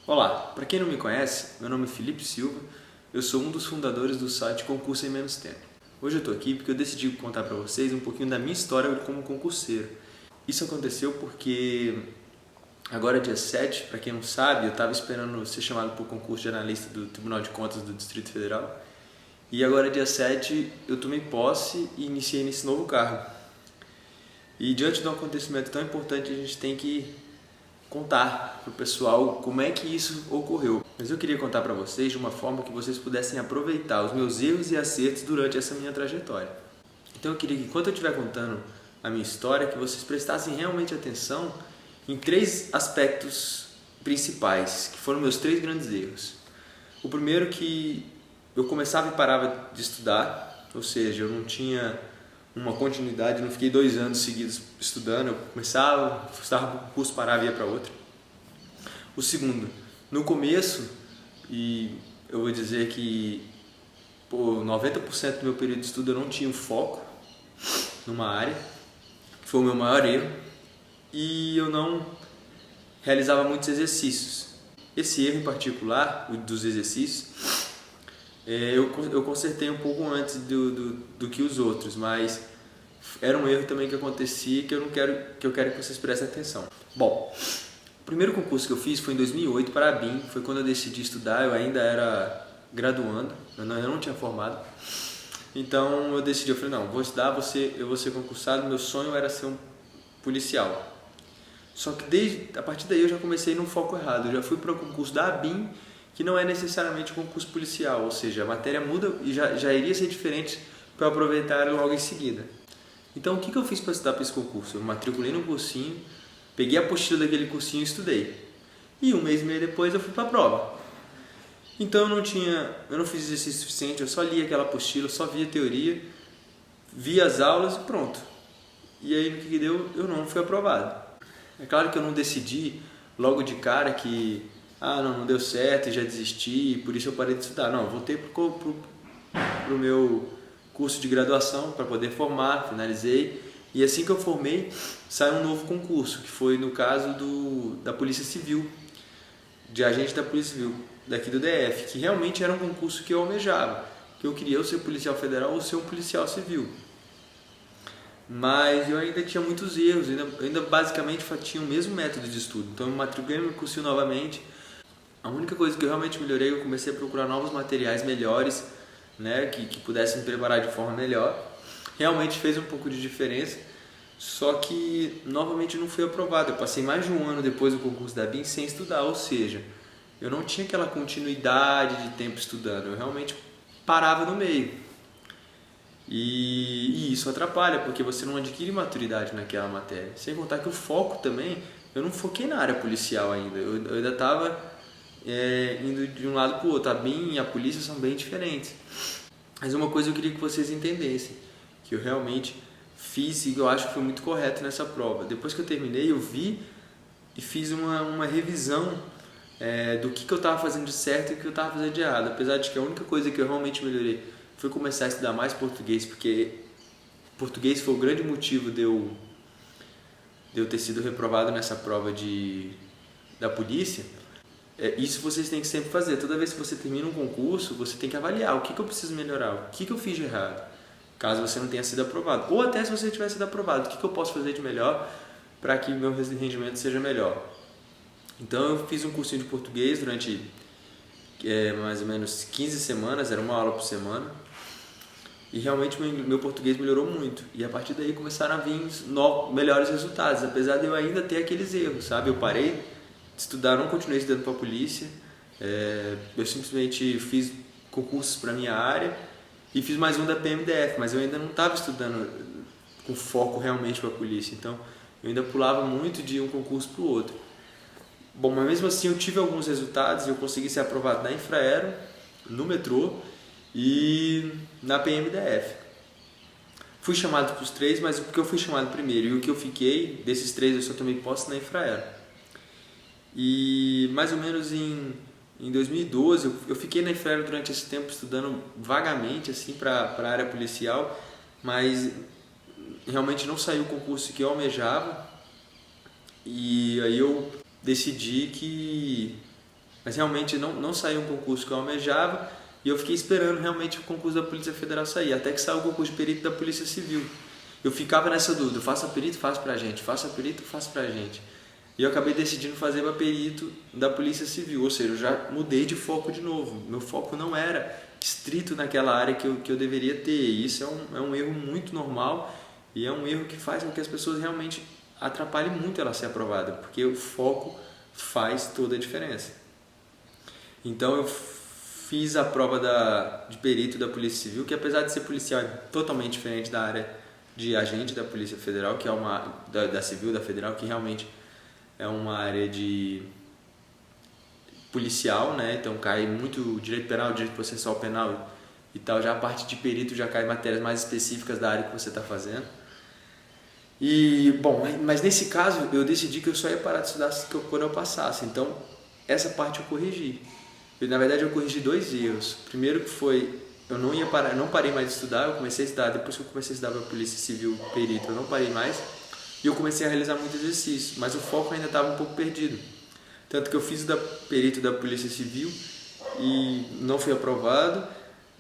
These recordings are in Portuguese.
Olá, para quem não me conhece, meu nome é Felipe Silva, eu sou um dos fundadores do site Concurso em Menos Tempo. Hoje eu estou aqui porque eu decidi contar para vocês um pouquinho da minha história como concurseiro. Isso aconteceu porque agora dia 7, para quem não sabe, eu estava esperando ser chamado para o concurso de analista do Tribunal de Contas do Distrito Federal e agora dia 7 eu tomei posse e iniciei nesse novo cargo. E diante de um acontecimento tão importante a gente tem que contar para o pessoal como é que isso ocorreu. Mas eu queria contar para vocês de uma forma que vocês pudessem aproveitar os meus erros e acertos durante essa minha trajetória. Então eu queria que enquanto eu estiver contando a minha história, que vocês prestassem realmente atenção em 3 aspectos principais, que foram meus 3 grandes erros. O primeiro que eu começava e parava de estudar, ou seja, eu não tinha uma continuidade, não fiquei 2 anos seguidos estudando, eu começava, estava para um curso, parava e ia para outro. O segundo, no começo, e eu vou dizer que 90% do meu período de estudo eu não tinha um foco numa área, que foi o meu maior erro, e eu não realizava muitos exercícios. Esse erro em particular, o dos exercícios, eu consertei um pouco antes do que os outros, mas era um erro também que acontecia que eu quero que vocês prestem atenção. Bom, o primeiro concurso que eu fiz foi em 2008 para a BIM, foi quando eu decidi estudar, eu ainda era graduando, eu não tinha formado. Então eu falei, não, vou estudar, eu vou ser concursado, meu sonho era ser um policial. Só que a partir daí eu já comecei num foco errado, eu já fui para o concurso da BIM, que não é necessariamente um concurso policial, ou seja, a matéria muda e já iria ser diferente para eu aproveitar logo em seguida. Então o que eu fiz para estudar para esse concurso? Eu matriculei no cursinho, peguei a apostila daquele cursinho e estudei. E 1 mês e meio depois eu fui para a prova. Então eu não fiz exercício suficiente, eu só li aquela apostila, só via teoria, via as aulas e pronto. E aí no que deu, eu não fui aprovado. É claro que eu não decidi logo de cara que não deu certo e já desisti, por isso eu parei de estudar. Não, eu voltei pro meu curso de graduação para poder formar, finalizei. E assim que eu formei, saiu um novo concurso, que foi no caso da Polícia Civil, de agente da Polícia Civil, daqui do DF, que realmente era um concurso que eu almejava, que eu queria ou ser policial federal ou ser um policial civil. Mas eu ainda tinha muitos erros, eu ainda basicamente tinha o mesmo método de estudo. Então eu me matriculei no cursinho novamente. A única coisa que eu realmente melhorei, eu comecei a procurar novos materiais melhores, né, que pudessem me preparar de forma melhor. Realmente fez um pouco de diferença, só que novamente não fui aprovado. Eu passei mais de 1 ano depois do concurso da BIM sem estudar, ou seja, eu não tinha aquela continuidade de tempo estudando, eu realmente parava no meio. E isso atrapalha, porque você não adquire maturidade naquela matéria. Sem contar que o foco também, eu não foquei na área policial ainda, eu ainda estava indo de um lado para o outro. A BIM e a polícia são bem diferentes. Mas uma coisa eu queria que vocês entendessem, que eu realmente fiz e eu acho que foi muito correto nessa prova. Depois que eu terminei, eu vi e fiz uma revisão do que eu estava fazendo de certo e o que eu estava fazendo de errado. Apesar de que a única coisa que eu realmente melhorei foi começar a estudar mais português, porque português foi o grande motivo de eu ter sido reprovado nessa prova da polícia. Isso vocês têm que sempre fazer. Toda vez que você termina um concurso, você tem que avaliar o que eu preciso melhorar, o que eu fiz de errado, caso você não tenha sido aprovado. Ou até se você tiver sido aprovado, o que eu posso fazer de melhor para que meu rendimento seja melhor. Então eu fiz um cursinho de português durante mais ou menos 15 semanas, era 1 aula por semana. E realmente meu português melhorou muito. E a partir daí começaram a vir melhores resultados, apesar de eu ainda ter aqueles erros, sabe? Eu parei de estudar, não continuei estudando para a polícia. Eu simplesmente fiz concursos para a minha área e fiz mais um da PMDF, mas eu ainda não estava estudando com foco realmente para a polícia. Então eu ainda pulava muito de um concurso para o outro. Bom, mas mesmo assim eu tive alguns resultados e eu consegui ser aprovado na Infraero, no metrô e na PMDF. Fui chamado para os 3, mas porque eu fui chamado primeiro e o que eu fiquei, desses 3 eu só tomei posse na Infraero. E mais ou menos em 2012 eu fiquei na Infraero durante esse tempo estudando vagamente assim, para a área policial, mas realmente não saiu o concurso que eu almejava. E aí eu decidi que Mas realmente não saiu um concurso que eu almejava e eu fiquei esperando realmente o concurso da Polícia Federal sair, até que saiu o concurso de perito da Polícia Civil. Eu ficava nessa dúvida, faça perito, faça pra gente, faça perito, faça pra gente. E eu acabei decidindo fazer para perito da Polícia Civil, ou seja, eu já mudei de foco de novo. Meu foco não era estrito naquela área que eu deveria ter. E isso é um erro muito normal e é um erro que faz com que as pessoas realmente atrapalhem muito ela ser aprovada, porque o foco faz toda a diferença. Então eu fiz a prova de perito da Polícia Civil, que apesar de ser policial é totalmente diferente da área de agente da Polícia Federal, que é da Civil, da Federal, que realmente é uma área de policial, né? Então cai muito direito penal, direito processual penal e tal. Já a parte de perito já cai matérias mais específicas da área que você está fazendo. E, bom, mas nesse caso eu decidi que eu só ia parar de estudar quando eu passasse. Então, essa parte eu corrigi. Na verdade, eu corrigi 2 erros. Primeiro que foi, eu não parei mais de estudar, eu comecei a estudar, depois que eu comecei a estudar para a Polícia Civil perito, eu não parei mais. E eu comecei a realizar muito exercício, mas o foco ainda estava um pouco perdido. Tanto que eu fiz o perito da Polícia Civil e não fui aprovado,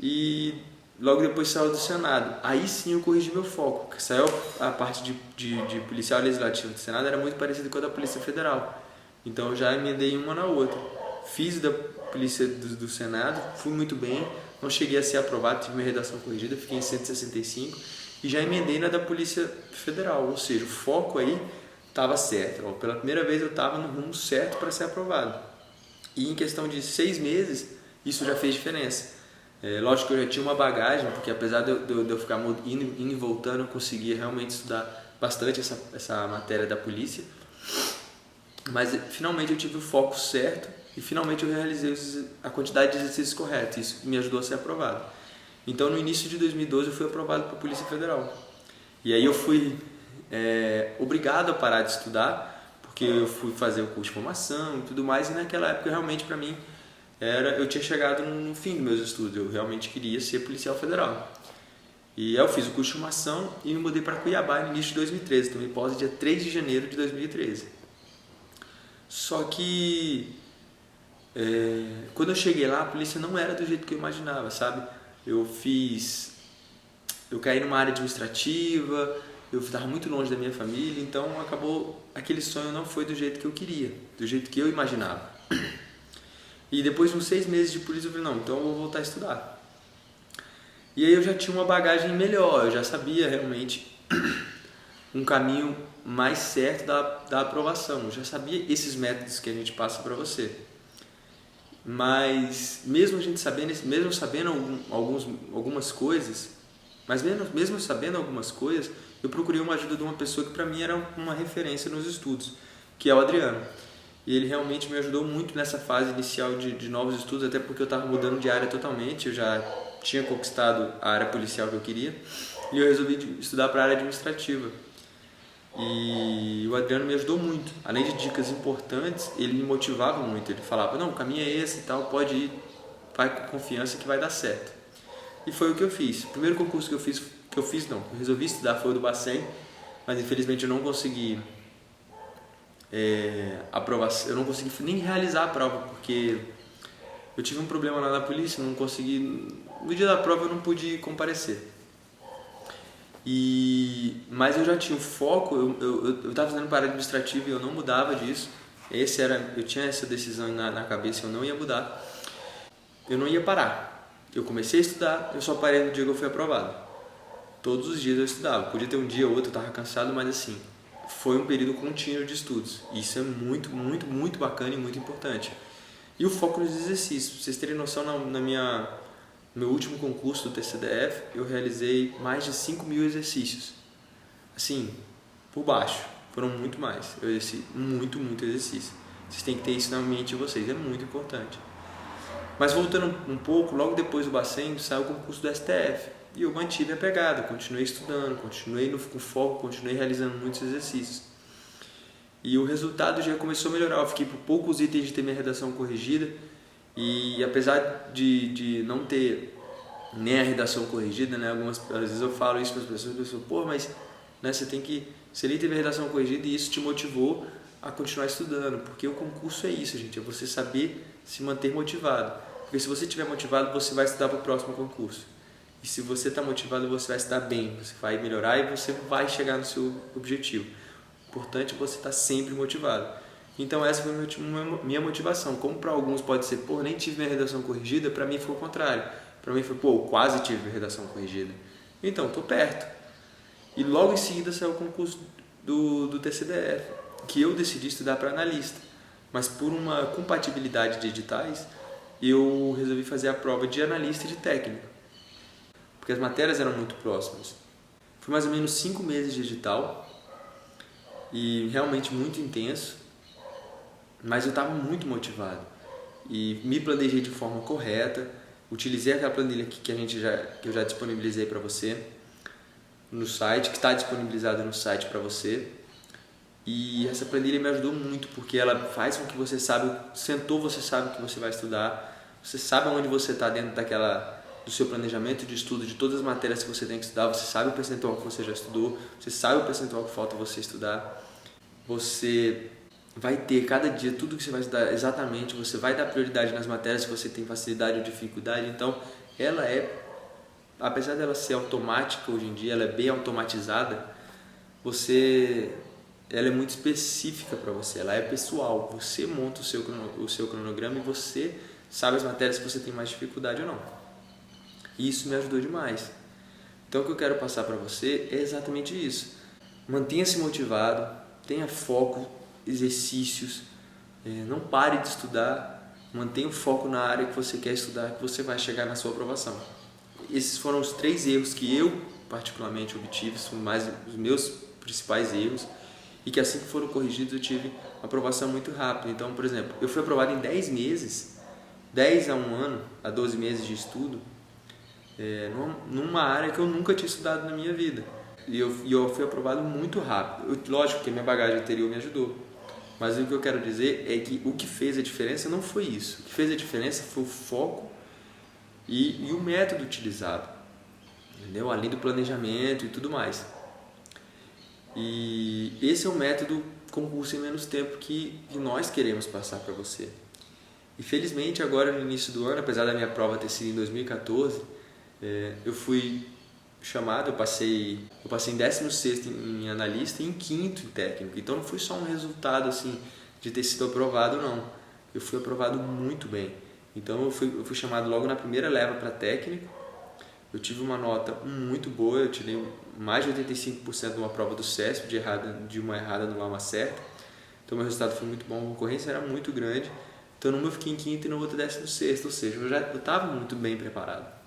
e logo depois saiu do Senado. Aí sim eu corrigi meu foco, porque saiu a parte de policial legislativo do Senado, era muito parecida com a da Polícia Federal. Então eu já emendei uma na outra. Fiz da Polícia do Senado, fui muito bem, não cheguei a ser aprovado, tive minha redação corrigida, fiquei em 165 e já emendei na da Polícia Federal, ou seja, o foco aí estava certo. Pela primeira vez eu estava no rumo certo para ser aprovado. E em questão de 6 meses, isso já fez diferença. Lógico que eu já tinha uma bagagem, porque apesar de eu ficar indo e voltando, eu conseguia realmente estudar bastante essa matéria da polícia. Mas finalmente eu tive o foco certo e finalmente eu realizei a quantidade de exercícios corretos. Isso me ajudou a ser aprovado. Então no início de 2012 eu fui aprovado para a Polícia Federal. E aí eu fui obrigado a parar de estudar, porque eu fui fazer o curso de formação e tudo mais, e naquela época realmente para mim eu tinha chegado no fim dos meus estudos, eu realmente queria ser policial federal. E aí eu fiz o curso de formação e me mudei para Cuiabá no início de 2013, tomei posse dia 3 de janeiro de 2013. Só que quando eu cheguei lá, a polícia não era do jeito que eu imaginava, sabe? Eu caí numa área administrativa, eu estava muito longe da minha família, então acabou, aquele sonho não foi do jeito que eu queria, do jeito que eu imaginava. E depois de uns 6 meses de polícia eu falei, não, então eu vou voltar a estudar. E aí eu já tinha uma bagagem melhor, eu já sabia realmente um caminho mais certo da aprovação, eu já sabia esses métodos que a gente passa para você. Mas mesmo sabendo algumas coisas, eu procurei uma ajuda de uma pessoa que para mim era uma referência nos estudos, que é o Adriano. E ele realmente me ajudou muito nessa fase inicial de novos estudos, até porque eu estava mudando de área totalmente, eu já tinha conquistado a área policial que eu queria, e eu resolvi estudar para a área administrativa. E o Adriano me ajudou muito, além de dicas importantes, ele me motivava muito, ele falava, não, o caminho é esse e tal, pode ir, vai com confiança que vai dar certo. E foi o que eu fiz. O primeiro concurso eu resolvi estudar foi o do Bacen, mas infelizmente eu não consegui aprovação, eu não consegui nem realizar a prova, porque eu tive um problema lá na polícia, não consegui, no dia da prova eu não pude comparecer. Mas eu já tinha o foco, eu estava fazendo para a área administrativa e eu não mudava disso. Eu tinha essa decisão na cabeça, eu não ia mudar, eu não ia parar. Eu comecei a estudar, eu só parei no dia que eu fui aprovado. Todos os dias eu estudava, podia ter um dia ou outro, eu estava cansado, mas assim, foi um período contínuo de estudos. Isso é muito, muito, muito bacana e muito importante. E o foco nos exercícios, pra vocês terem noção, no meu último concurso do TCDF, eu realizei mais de 5.000 exercícios. Assim, por baixo, foram muito mais. Eu exerci muito, muito exercício. Vocês têm que ter isso na mente de vocês, é muito importante. Mas voltando um pouco, logo depois do Bacen, saiu o concurso do STF. E eu mantive a pegada, continuei estudando, continuei com foco, continuei realizando muitos exercícios. E o resultado já começou a melhorar, eu fiquei por poucos itens de ter minha redação corrigida. E apesar de não ter nem a redação corrigida, né, às vezes eu falo isso para as pessoas, pô, mas né, você nem teve a redação corrigida e isso te motivou a continuar estudando, porque o concurso é isso, gente, é você saber se manter motivado. Porque se você estiver motivado, você vai estudar para o próximo concurso. E se você está motivado, você vai estudar bem, você vai melhorar e você vai chegar no seu objetivo. O importante é você estar sempre motivado. Então essa foi a minha motivação. Como para alguns pode ser, pô, nem tive minha redação corrigida, para mim foi o contrário. Para mim foi, pô, eu quase tive minha redação corrigida. Então, estou perto. E logo em seguida saiu o concurso do TCDF, que eu decidi estudar para analista. Mas por uma compatibilidade de editais, eu resolvi fazer a prova de analista e de técnico. Porque as matérias eram muito próximas. Foi mais ou menos 5 meses de edital e realmente muito intenso, mas eu estava muito motivado e me planejei de forma correta, utilizei aquela planilha que eu já disponibilizei para você no site, que está disponibilizada no site para você, e essa planilha me ajudou muito porque ela faz com que você você sabe o que você vai estudar, você sabe onde você está dentro do seu planejamento de estudo, de todas as matérias que você tem que estudar, você sabe o percentual que você já estudou, você sabe o percentual que falta você estudar, você vai ter cada dia tudo que você vai estudar exatamente, você vai dar prioridade nas matérias se você tem facilidade ou dificuldade. Então ela apesar dela ser automática hoje em dia, ela é bem automatizada, ela é muito específica para você, ela é pessoal, você monta o seu cronograma e você sabe as matérias que você tem mais dificuldade ou não. E isso me ajudou demais. Então o que eu quero passar para você é exatamente isso. Mantenha-se motivado, tenha foco, exercícios, não pare de estudar, mantenha o foco na área que você quer estudar, que você vai chegar na sua aprovação. Esses foram os 3 erros que eu particularmente obtive, são mais os meus principais erros, e que assim que foram corrigidos eu tive aprovação muito rápida. Então, por exemplo, eu fui aprovado em 10 meses, 10 a 1 ano, a 12 meses de estudo, numa área que eu nunca tinha estudado na minha vida. E eu fui aprovado muito rápido. Lógico que a minha bagagem anterior me ajudou. Mas o que eu quero dizer é que o que fez a diferença não foi isso. O que fez a diferença foi o foco e o método utilizado. Entendeu? Além do planejamento e tudo mais. E esse é o método concurso em menos tempo que nós queremos passar para você. E felizmente agora no início do ano, apesar da minha prova ter sido em 2014, eu fui chamado, eu passei em 16º em analista e em 5º em técnico. Então não foi só um resultado assim de ter sido aprovado, não. Eu fui aprovado muito bem. Então eu fui chamado logo na primeira leva para técnico. Eu tive uma nota muito boa, eu tirei mais de 85% de uma prova do CESP, de uma errada numa uma certa. Então meu resultado foi muito bom, a concorrência era muito grande. Então numa eu fiquei em 5º e no outro 16º, ou seja, eu estava muito bem preparado.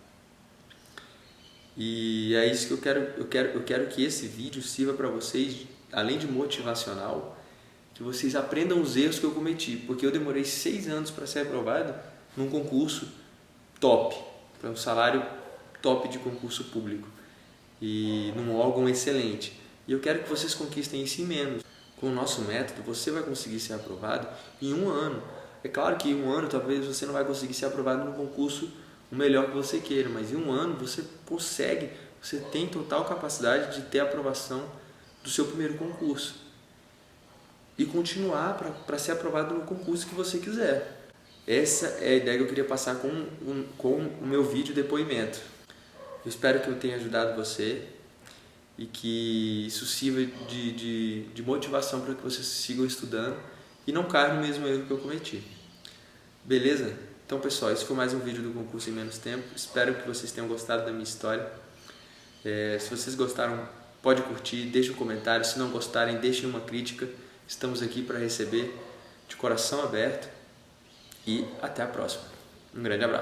E é isso que eu quero que esse vídeo sirva para vocês, além de motivacional, que vocês aprendam os erros que eu cometi, porque eu demorei 6 anos para ser aprovado num concurso top, para um salário top de concurso público e num órgão excelente. E eu quero que vocês conquistem isso em menos. Com o nosso método, você vai conseguir ser aprovado em 1 ano. É claro que em 1 ano talvez você não vai conseguir ser aprovado no concurso o melhor que você queira, mas em 1 ano você consegue, você tem total capacidade de ter a aprovação do seu primeiro concurso e continuar para ser aprovado no concurso que você quiser. Essa é a ideia que eu queria passar com o meu vídeo depoimento. Eu espero que eu tenha ajudado você e que isso sirva de motivação para que vocês sigam estudando e não caiam no mesmo erro que eu cometi. Beleza? Então, pessoal, esse foi mais um vídeo do concurso em menos tempo. Espero que vocês tenham gostado da minha história. Se vocês gostaram, pode curtir, deixe um comentário. Se não gostarem, deixem uma crítica. Estamos aqui para receber de coração aberto. E até a próxima. Um grande abraço.